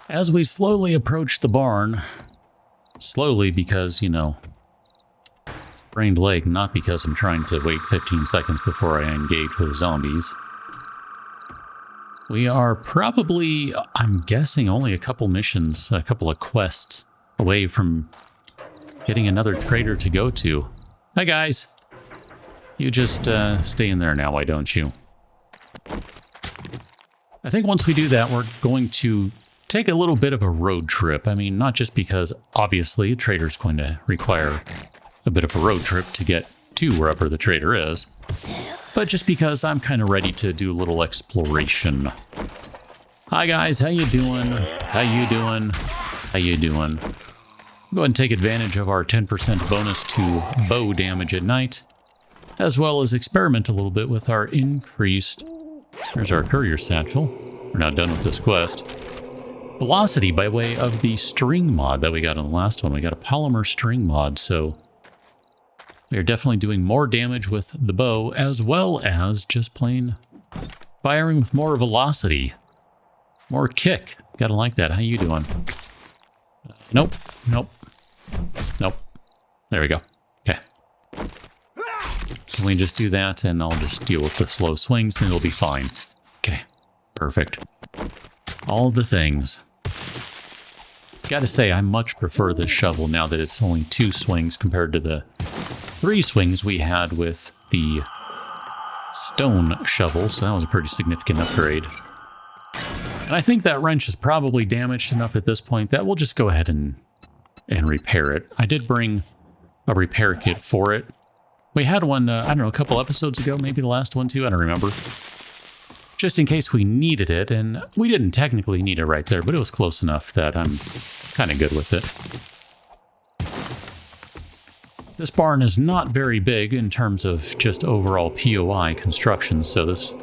As we slowly approach the barn, slowly because, you know, sprained leg, not because I'm trying to wait 15 seconds before I engage with zombies. We are probably, I'm guessing, only a couple missions, a couple of quests away from getting another trader to go to. Hi, guys. You just stay in there now, why don't you? I think once we do that, we're going to take a little bit of a road trip. I mean, not just because, obviously, a trader's going to require a bit of a road trip to get to wherever the trader is, but just because I'm kind of ready to do a little exploration. Hi, guys. How you doing? How you doing? How you doing? Go ahead and take advantage of our 10% bonus to bow damage at night, as well as experiment a little bit with our increased... There's our courier satchel. We're not done with this quest. Velocity by way of the string mod that we got on the last one. We got a polymer string mod, so we are definitely doing more damage with the bow, as well as just plain firing with more velocity. More kick. Gotta like that. How you doing? Nope. Nope. Nope. There we go. Okay. Can we just do that, and I'll just deal with the slow swings, and it'll be fine. Okay. Perfect. All the things. Gotta say, I much prefer this shovel now that it's only 2 swings compared to the 3 swings we had with the stone shovel, so that was a pretty significant upgrade. And I think that wrench is probably damaged enough at this point that we'll just go ahead and repair it. I did bring a repair kit for it. We had one, I don't know, a couple episodes ago, maybe the last one too, I don't remember. Just in case we needed it, and we didn't technically need it right there, but it was close enough that I'm kind of good with it. This barn is not very big in terms of just overall POI construction, so this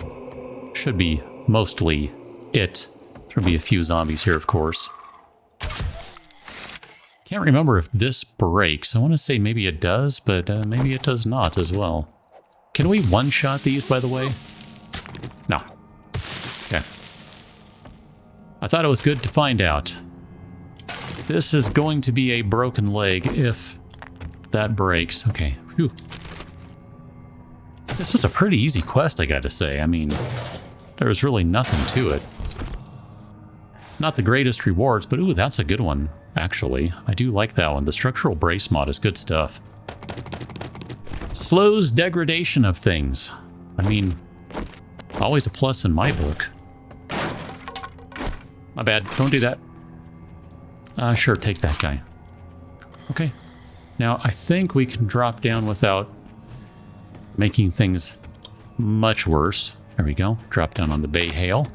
should be mostly it. There'll be a few zombies here, of course. Can't remember if this breaks. I want to say maybe it does, but maybe it does not as well. Can we one-shot these, by the way? No. Okay. I thought it was good to find out. This is going to be a broken leg if that breaks. Okay. Whew. This was a pretty easy quest, I gotta say. I mean, there was really nothing to it. Not the greatest rewards, but ooh, that's a good one, actually. I do like that one. The structural brace mod is good stuff. Slows degradation of things. I mean, always a plus in my book. My bad. Don't do that. Sure, take that guy. Okay. Now, I think we can drop down without making things much worse. There we go. Drop down on the Bay Hail.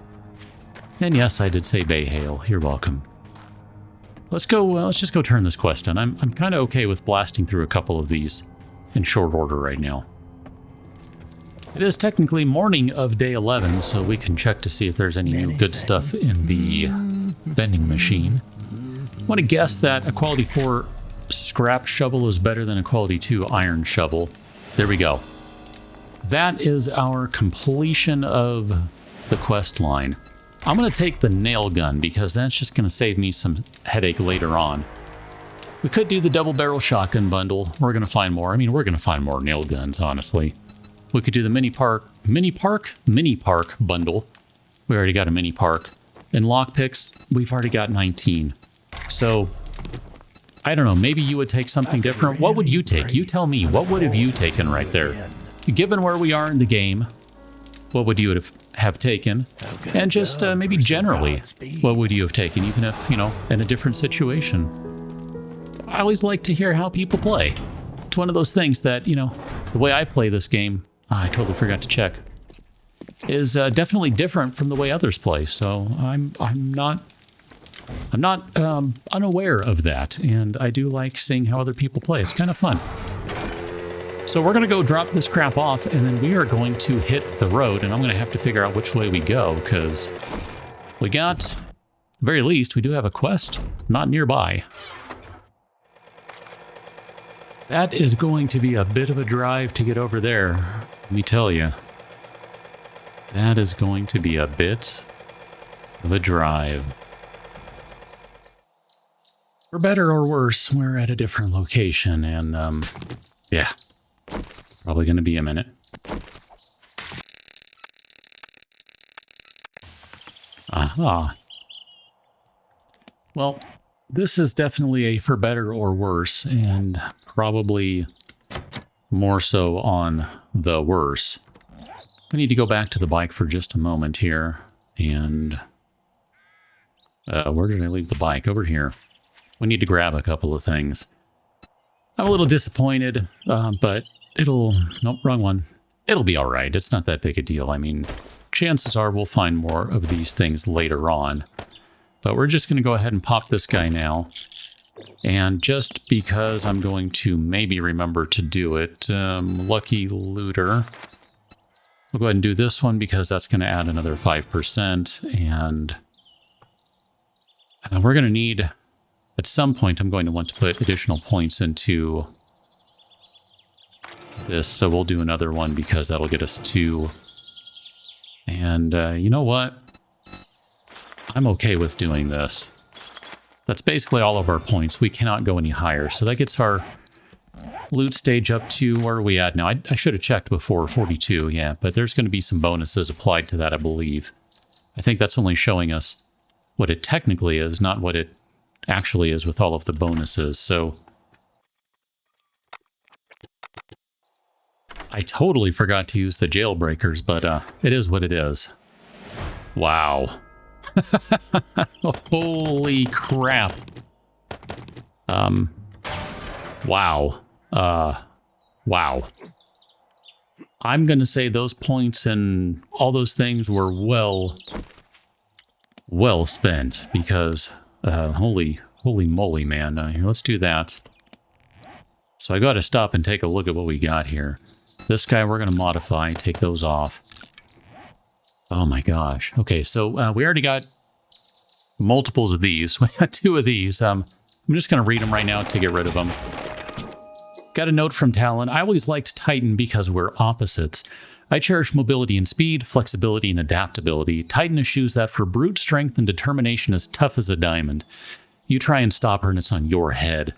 And yes, I did say Bay Hail. You're welcome. Let's go. Let's just go turn this quest in. I'm kind of okay with blasting through a couple of these in short order right now. It is technically morning of day 11, so we can check to see if there's any new good stuff in the vending machine. I want to guess that a quality 4 scrap shovel is better than a quality 2 iron shovel. There we go. That is our completion of the quest line. I'm going to take the nail gun because that's just going to save me some headache later on. We could do the double barrel shotgun bundle. We're going to find more. I mean, we're going to find more nail guns, honestly. We could do the mini park bundle. We already got a mini park. And lockpicks, we've already got 19. So, I don't know, maybe you would take something different. What would you take? You tell me, what would have you taken right there? Given where we are in the game, what would you have taken? And just maybe generally, what would you have taken, even if, you know, in a different situation? I always like to hear how people play. It's one of those things that, you know, the way I play this game, I totally forgot to check, is definitely different from the way others play. So I'm not unaware of that, and I do like seeing how other people play. It's kind of fun. So we're going to go drop this crap off, and then we are going to hit the road, and I'm going to have to figure out which way we go, because we got, at the very least, we do have a quest not nearby. That is going to be a bit of a drive to get over there, let me tell you. That is going to be a bit of a drive. For better or worse, we're at a different location, and, yeah, probably going to be a minute. Aha. Well, this is definitely a for better or worse, and probably more so on the worse. I need to go back to the bike for just a moment here, and where did I leave the bike? Over here. We need to grab a couple of things. I'm a little disappointed, but it'll... Nope, wrong one. It'll be all right. It's not that big a deal. I mean, chances are we'll find more of these things later on. But we're just going to go ahead and pop this guy now. And just because I'm going to maybe remember to do it, Lucky Looter. We'll go ahead and do this one because that's going to add another 5%. And we're going to need... At some point, I'm going to want to put additional points into this, so we'll do another one because that'll get us 2. And you know what? I'm okay with doing this. That's basically all of our points. We cannot go any higher, so that gets our loot stage up to... Where are we at now? I should have checked before, 42, yeah, but there's going to be some bonuses applied to that, I believe. I think that's only showing us what it technically is, not what it actually is with all of the bonuses, so... I totally forgot to use the jailbreakers, but it is what it is. Wow. Holy crap. Wow. Wow. I'm gonna say those points and all those things were well spent, because... holy moly, man. Here, let's do that. So I got to stop and take a look at what we got here. This guy we're going to modify, take those off. Oh my gosh. Okay, so we already got multiples of these. We got 2 of these. I'm just going to read them right now to get rid of them. Got a note from Talon. I always liked Titan because we're opposites. I cherish mobility and speed, flexibility and adaptability. Titan eschews that for brute strength and determination as tough as a diamond. You try and stop her and it's on your head.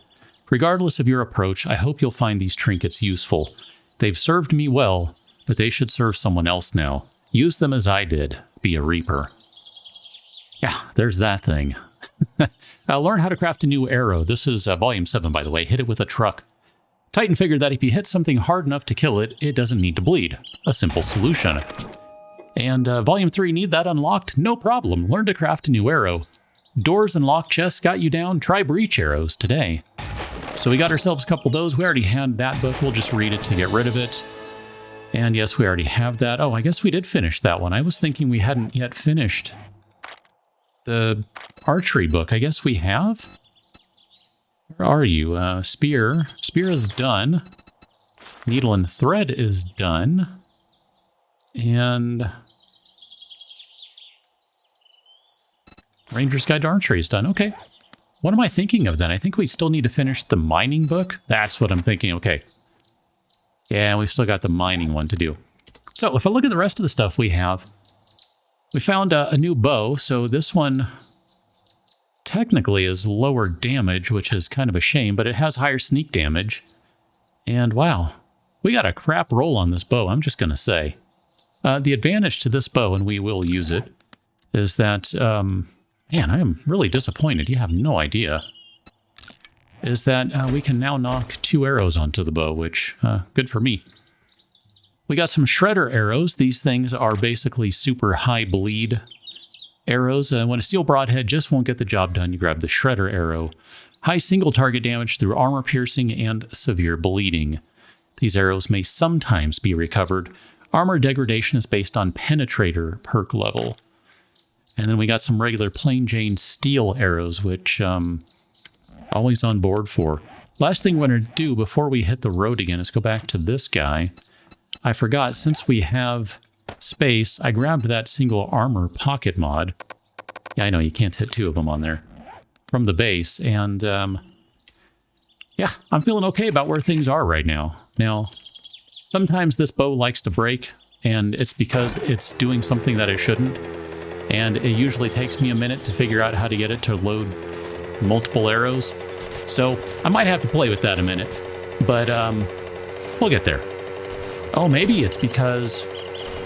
Regardless of your approach, I hope you'll find these trinkets useful. They've served me well, but they should serve someone else now. Use them as I did. Be a reaper. Yeah, there's that thing. Learn how to craft a new arrow. This is Volume 7, by the way. Hit it with a truck. Titan figured that if you hit something hard enough to kill it, it doesn't need to bleed. A simple solution. And Volume 3, need that unlocked? No problem. Learn to craft a new arrow. Doors and lock chests got you down? Try breach arrows today. So we got ourselves a couple of those. We already had that book. We'll just read it to get rid of it. And yes, we already have that. Oh, I guess we did finish that one. I was thinking we hadn't yet finished the archery book. I guess we have? Where are you? Spear. Spear is done. Needle and thread is done. And Ranger's Guide to Archery is done. Okay. What am I thinking of then? I think we still need to finish the mining book. That's what I'm thinking. Okay. Yeah, we've still got the mining one to do. So if I look at the rest of the stuff we have, we found a new bow. So this one technically is lower damage, which is kind of a shame, but it has higher sneak damage. And wow, we got a crap roll on this bow, I'm just going to say. The advantage to this bow, and we will use it, is that, man, I am really disappointed. You have no idea. Is that we can now knock 2 arrows onto the bow, which, good for me. We got some shredder arrows. These things are basically super high bleed arrows. When a steel broadhead just won't get the job done, you grab the shredder arrow. High single target damage through armor piercing and severe bleeding. These arrows may sometimes be recovered. Armor degradation is based on penetrator perk level. And then we got some regular plain Jane steel arrows, which always on board for. Last thing we're going to do before we hit the road again is go back to this guy. I forgot, since we have space, I grabbed that single armor pocket mod. Yeah, I know, you can't hit 2 of them on there. From the base, and yeah, I'm feeling okay about where things are right now. Now, sometimes this bow likes to break, and it's because it's doing something that it shouldn't. And it usually takes me a minute to figure out how to get it to load multiple arrows. So I might have to play with that a minute, but we'll get there. Oh, maybe it's because...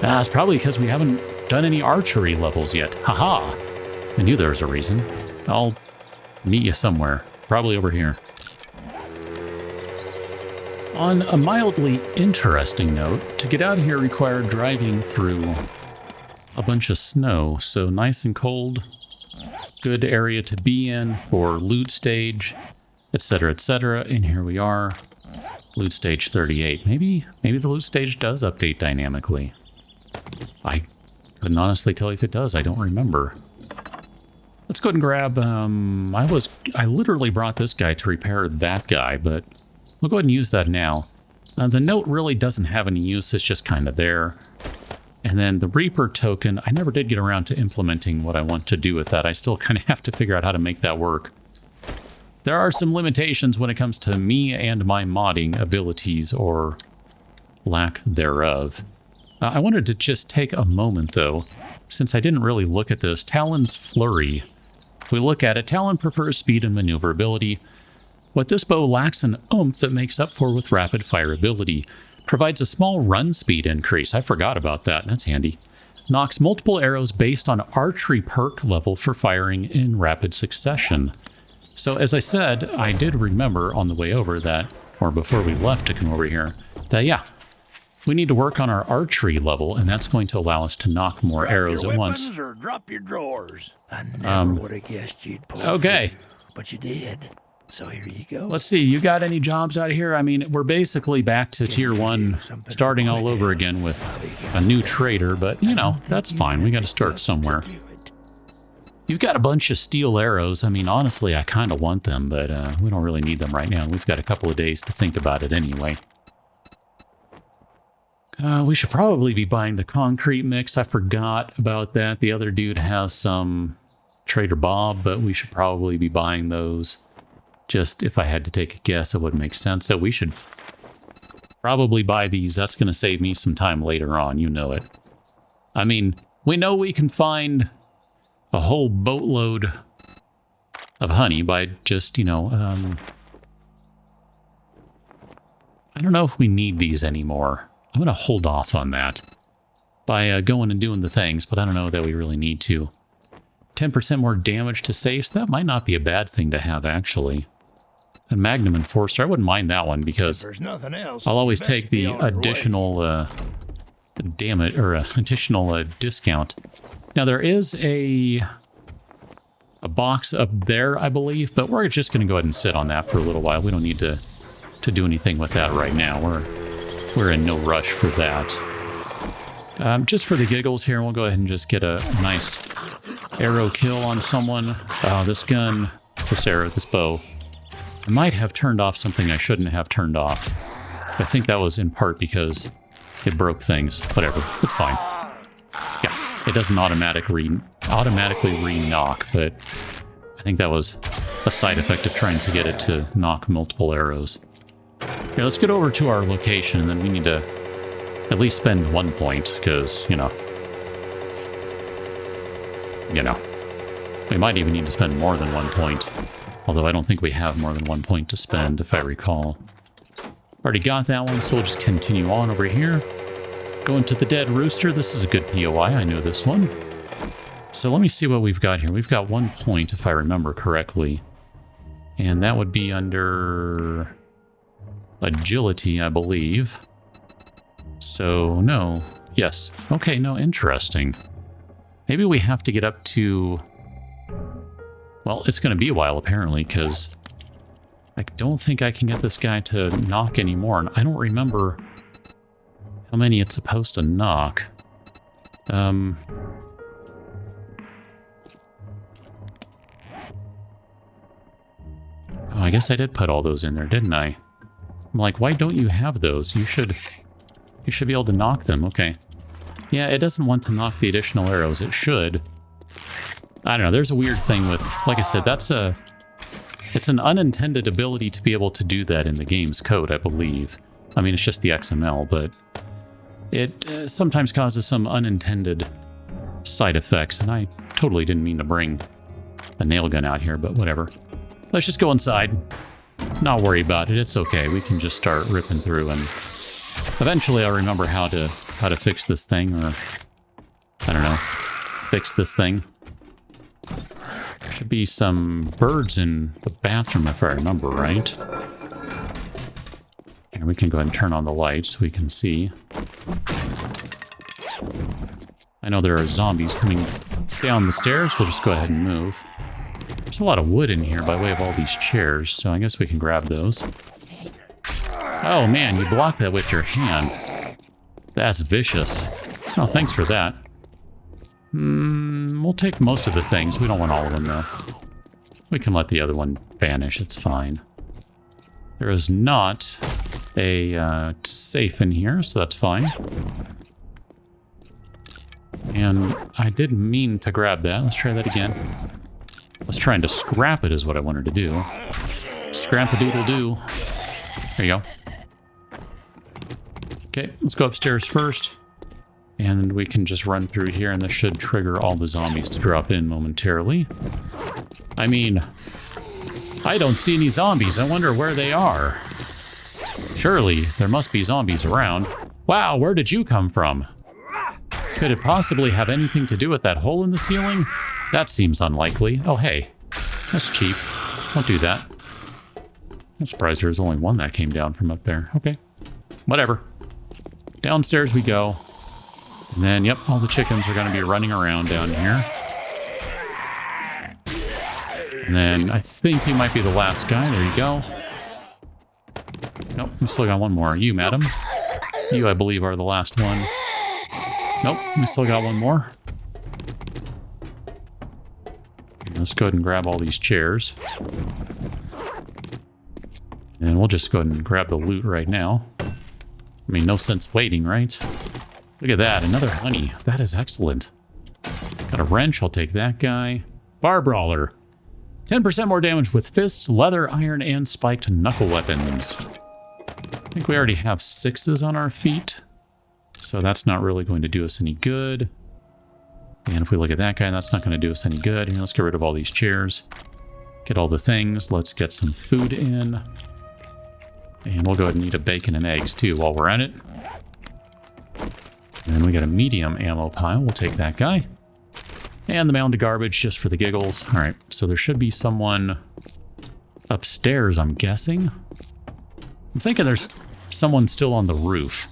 it's probably because we haven't done any archery levels yet. Haha! I knew there was a reason. I'll meet you somewhere. Probably over here. On a mildly interesting note, to get out of here required driving through a bunch of snow, so nice and cold, good area to be in for loot stage, etc., etc. And here we are, loot stage 38. Maybe the loot stage does update dynamically. I couldn't honestly tell you if it does. I don't remember. Let's go ahead and grab, I literally brought this guy to repair that guy, but we'll go ahead and use that now. The note really doesn't have any use, it's just kind of there. And then the Reaper token, I never did get around to implementing what I want to do with that. I still kind of have to figure out how to make that work. There are some limitations when it comes to me and my modding abilities, or lack thereof. I wanted to just take a moment, though, since I didn't really look at this. Talon's Flurry. If we look at it, Talon prefers speed and maneuverability. What this bow lacks an oomph that makes up for with rapid fire ability. Provides a small run speed increase. I forgot about that. That's handy. Knocks multiple arrows based on archery perk level for firing in rapid succession. So as I said, I did remember on the way over that, or before we left to come over here, that yeah, we need to work on our archery level, and that's going to allow us to knock more arrows at once. Or drop your drawers. I never would have guessed you'd pull okay. through, but you did. So here you go. Let's see, you got any jobs out of here? I mean, we're basically back to tier 1, starting all over again with a new trader, but, you know, that's fine. We got to start somewhere. You've got a bunch of steel arrows. I mean, honestly, I kind of want them, but we don't really need them right now. We've got a couple of days to think about it anyway. We should probably be buying the concrete mix. I forgot about that. The other dude has some Trader Bob, but we should probably be buying those. Just if I had to take a guess, it would make sense. So we should probably buy these. That's going to save me some time later on. You know it. I mean, we know we can find a whole boatload of honey by just, you know, I don't know if we need these anymore. I'm going to hold off on that by going and doing the things, but I don't know that we really need to. 10% more damage to safes. That might not be a bad thing to have, actually. And Magnum Enforcer, I wouldn't mind that one because there's nothing else. I'll always take the additional additional discount. Now there is a box up there, I believe, but we're just going to go ahead and sit on that for a little while. We don't need to do anything with that right now. We're in no rush for that. Just for the giggles here, we'll go ahead and just get a nice arrow kill on someone. This gun, this bow. I might have turned off something I shouldn't have turned off. I think that was in part because it broke things. Whatever, it's fine. Yeah, it doesn't automatically re-knock, but I think that was a side effect of trying to get it to knock multiple arrows. Yeah, let's get over to our location, and then we need to at least spend 1 point, because, you know, we might even need to spend more than 1 point. Although I don't think we have more than 1 point to spend, if I recall. Already got that one, so we'll just continue on over here. Going to the Dead Rooster. This is a good POI. I know this one. So let me see what we've got here. We've got 1 point, if I remember correctly. And that would be under agility, I believe. So, no. Yes. Okay, no, interesting. Maybe we have to get up to... Well, it's going to be a while, apparently, because I don't think I can get this guy to knock anymore, and I don't remember how many it's supposed to knock. Oh, I guess I did put all those in there, didn't I? I'm like, why don't you have those? You should be able to knock them. Okay. Yeah, it doesn't want to knock the additional arrows. It should. I don't know, there's a weird thing with, like I said, it's an unintended ability to be able to do that in the game's code, I believe. I mean, it's just the XML, but it sometimes causes some unintended side effects, and I totally didn't mean to bring a nail gun out here, but whatever. let's just go inside. Not worry about it. It's okay. We can just start ripping through, and eventually I'll remember how to fix this thing, or I don't know, fix this thing. There should be some birds in the bathroom if I remember right. And we can go ahead and turn on the lights so we can see. I know there are zombies coming down the stairs. We'll just go ahead and move. There's a lot of wood in here by way of all these chairs, so I guess we can grab those. Oh man, you blocked that with your hand. That's vicious. Oh, thanks for that. We'll take most of the things. We don't want all of them, though. We can let the other one vanish. It's fine. There is not a safe in here, so that's fine. And I didn't mean to grab that. Let's try that again. I was trying to scrap it is what I wanted to do. Scrap-a-doodle-doo. There you go. Okay, let's go upstairs first. And we can just run through here, and this should trigger all the zombies to drop in momentarily. I mean, I don't see any zombies. I wonder where they are. Surely, there must be zombies around. Wow, where did you come from? Could it possibly have anything to do with that hole in the ceiling? That seems unlikely. Oh, hey. That's cheap. Don't do that. I'm surprised there's only one that came down from up there. Okay. Whatever. Downstairs we go. And then, yep, all the chickens are going to be running around down here. And then I think you might be the last guy. There you go. Nope, we still got one more. You, madam. You, I believe, are the last one. Nope, we still got one more. Let's go ahead and grab all these chairs. And we'll just go ahead and grab the loot right now. I mean, no sense waiting, right? Look at that, another honey. That is excellent. Got a wrench, I'll take that guy. Bar Brawler. 10% more damage with fists, leather, iron, and spiked knuckle weapons. I think we already have 6s on our feet. So that's not really going to do us any good. And if we look at that guy, that's not going to do us any good. Here, let's get rid of all these chairs. Get all the things. Let's get some food in. And we'll go ahead and eat a bacon and eggs too while we're at it. And then we got a medium ammo pile. We'll take that guy. And the mound of garbage just for the giggles. All right, so there should be someone upstairs, I'm guessing. I'm thinking there's someone still on the roof.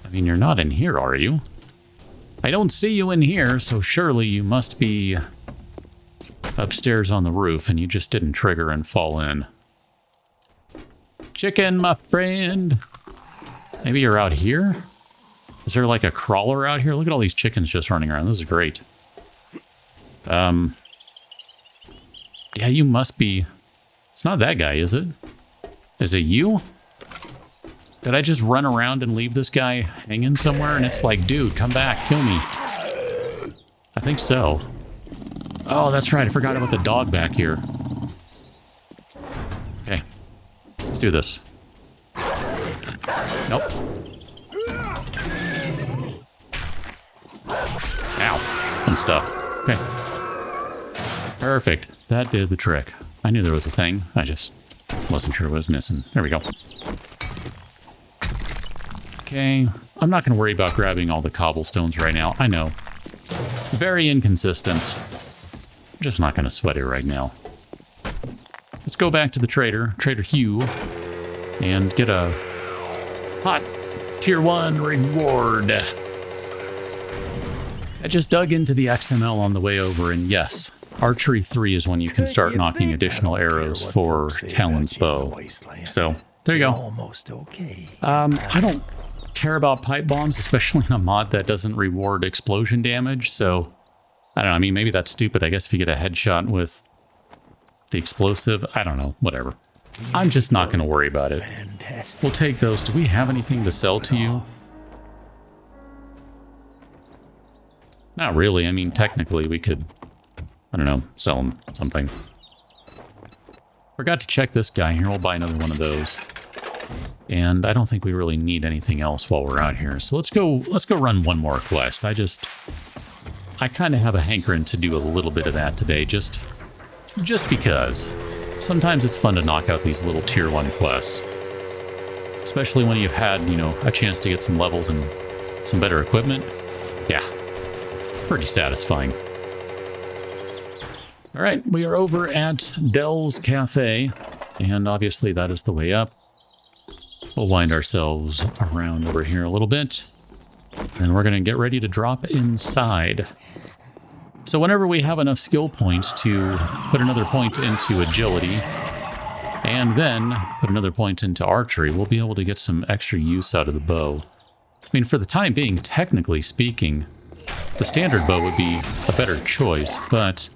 I mean, you're not in here, are you? I don't see you in here, so surely you must be upstairs on the roof, and you just didn't trigger and fall in. Chicken, my friend. Maybe you're out here? Is there like a crawler out here? Look at all these chickens just running around. This is great. Yeah, you must be... It's not that guy, is it? Is it you? Did I just run around and leave this guy hanging somewhere? And it's like, dude, come back, kill me. I think so. Oh, that's right. I forgot about the dog back here. Okay. Let's do this. Nope. Ow. And stuff. Okay. Perfect. That did the trick. I knew there was a thing. I just wasn't sure what was missing. There we go. Okay. I'm not going to worry about grabbing all the cobblestones right now. I know. Very inconsistent. I'm just not going to sweat it right now. Let's go back to the trader, Trader Hugh, and get a hot tier 1 reward. I just dug into the XML on the way over, and yes, Archery 3 is when you can start knocking additional arrows for Talon's bow. So, there you go. Almost okay. I don't care about pipe bombs, especially in a mod that doesn't reward explosion damage, so I don't know, I mean, maybe that's stupid. I guess if you get a headshot with the explosive, I don't know, whatever. I'm just not going to worry about it. Fantastic. We'll take those. Do we have anything to sell to you? Not really. I mean, technically, we could, I don't know, sell him something. Forgot to check this guy here. We'll buy another one of those. And I don't think we really need anything else while we're out here. So let's go run one more quest. I kind of have a hankering to do a little bit of that today, just because. Sometimes it's fun to knock out these little tier 1 quests. Especially when you've had, you know, a chance to get some levels and some better equipment. Yeah, pretty satisfying. All right, we are over at Dell's Cafe, and obviously that is the way up. We'll wind ourselves around over here a little bit, and we're going to get ready to drop inside. So whenever we have enough skill points to put another point into agility, and then put another point into archery, we'll be able to get some extra use out of the bow. I mean, for the time being, technically speaking, the standard bow would be a better choice, but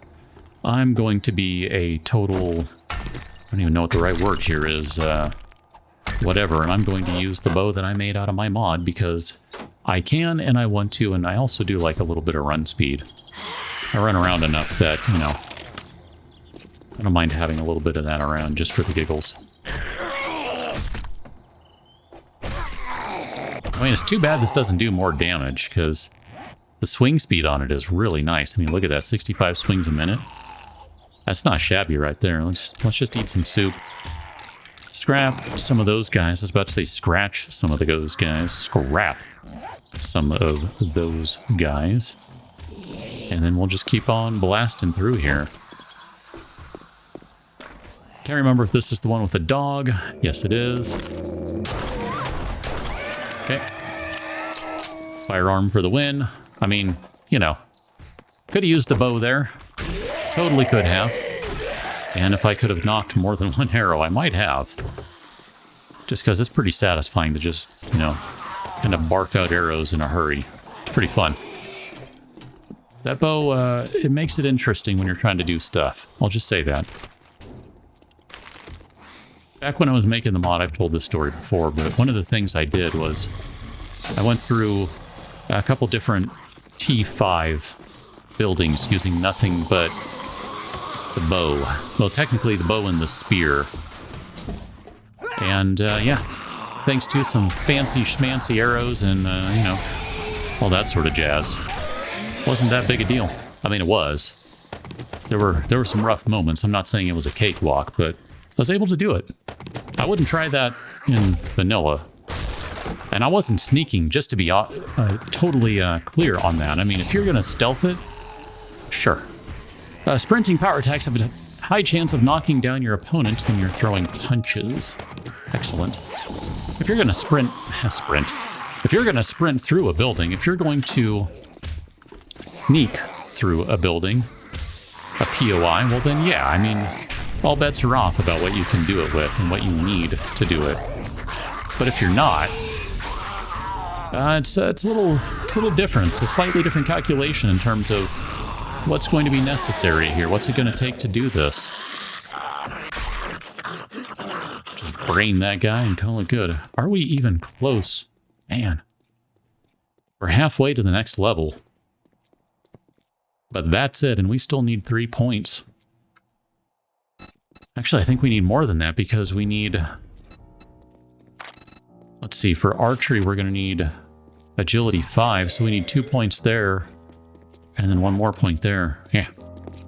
I'm going to be a total, I don't even know what the right word here is, whatever, and I'm going to use the bow that I made out of my mod because I can and I want to, and I also do like a little bit of run speed. I run around enough that, you know, I don't mind having a little bit of that around just for the giggles. I mean, it's too bad this doesn't do more damage, because the swing speed on it is really nice. I mean, look at that, 65 swings a minute. That's not shabby right there. Let's just eat some soup. Scrap some of those guys. I was about to say scratch some of those guys. Scrap some of those guys. And then we'll just keep on blasting through here. Can't remember if this is the one with the dog. Yes, it is. Okay. Firearm for the win. I mean, you know, could have used the bow there. Totally could have. And if I could have knocked more than one arrow, I might have. Just because it's pretty satisfying to just, you know, kind of bark out arrows in a hurry. It's pretty fun. That bow, it makes it interesting when you're trying to do stuff. I'll just say that. Back when I was making the mod, I've told this story before, but one of the things I did was I went through a couple different T5 buildings using nothing but the bow. Well, technically the bow and the spear. And, yeah, thanks to some fancy schmancy arrows and, you know, all that sort of jazz. Wasn't that big a deal. I mean, it was. There were some rough moments. I'm not saying it was a cakewalk, but I was able to do it. I wouldn't try that in vanilla. And I wasn't sneaking, just to be totally clear on that. I mean, if you're going to stealth it, sure. Sprinting power attacks have a high chance of knocking down your opponent when you're throwing punches. Excellent. If you're going to sprint, if you're going to sprint through a building, if you're going to sneak through a building, a POI, well then yeah, I mean, all bets are off about what you can do it with and what you need to do it. But if you're not, it's a little different. It's a slightly different calculation in terms of what's going to be necessary here. What's it going to take to do this? Just brain that guy and call it good. Are we even close? Man. We're halfway to the next level. But that's it, and we still need 3 points. Actually, I think we need more than that because we need... Let's see, for archery, we're going to need agility 5, so we need 2 points there, and then 1 more point there. Yeah.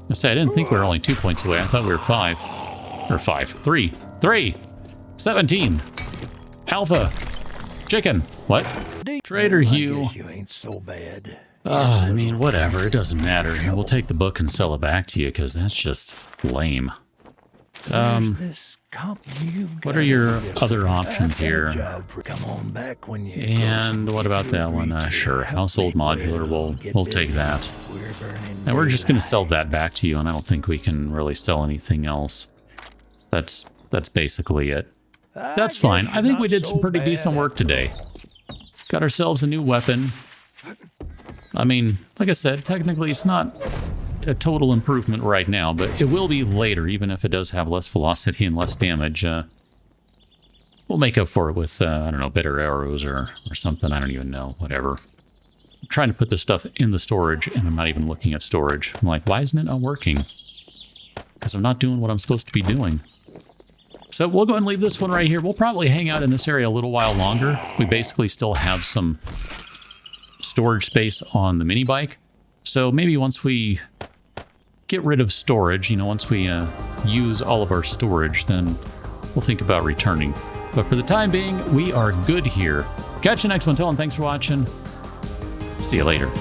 I say I didn't think we were only 2 points away. I thought we were 5. Or 5. 3. 3! 17! Alpha! Chicken! What? Trader Hugh. You ain't so bad. I mean, whatever. It doesn't matter. We'll take the book and sell it back to you, because that's just lame. What are your other options here? And what about that one? Sure, household modular, we'll take that. And we're just going to sell that back to you, and I don't think we can really sell anything else. That's basically it. That's fine. I think we did some pretty decent work today. Got ourselves a new weapon. I mean, like I said, technically it's not a total improvement right now, but it will be later, even if it does have less velocity and less damage. We'll make up for it with, I don't know, better arrows or something. I don't even know. Whatever. I'm trying to put this stuff in the storage, and I'm not even looking at storage. I'm like, why isn't it not working? Because I'm not doing what I'm supposed to be doing. So we'll go and leave this one right here. We'll probably hang out in this area a little while longer. We basically still have some storage space on the mini bike. So maybe once we get rid of storage, you know, once we use all of our storage, then we'll think about returning. But for the time being, we are good here. Catch you next one. Till then, thanks for watching. See you later.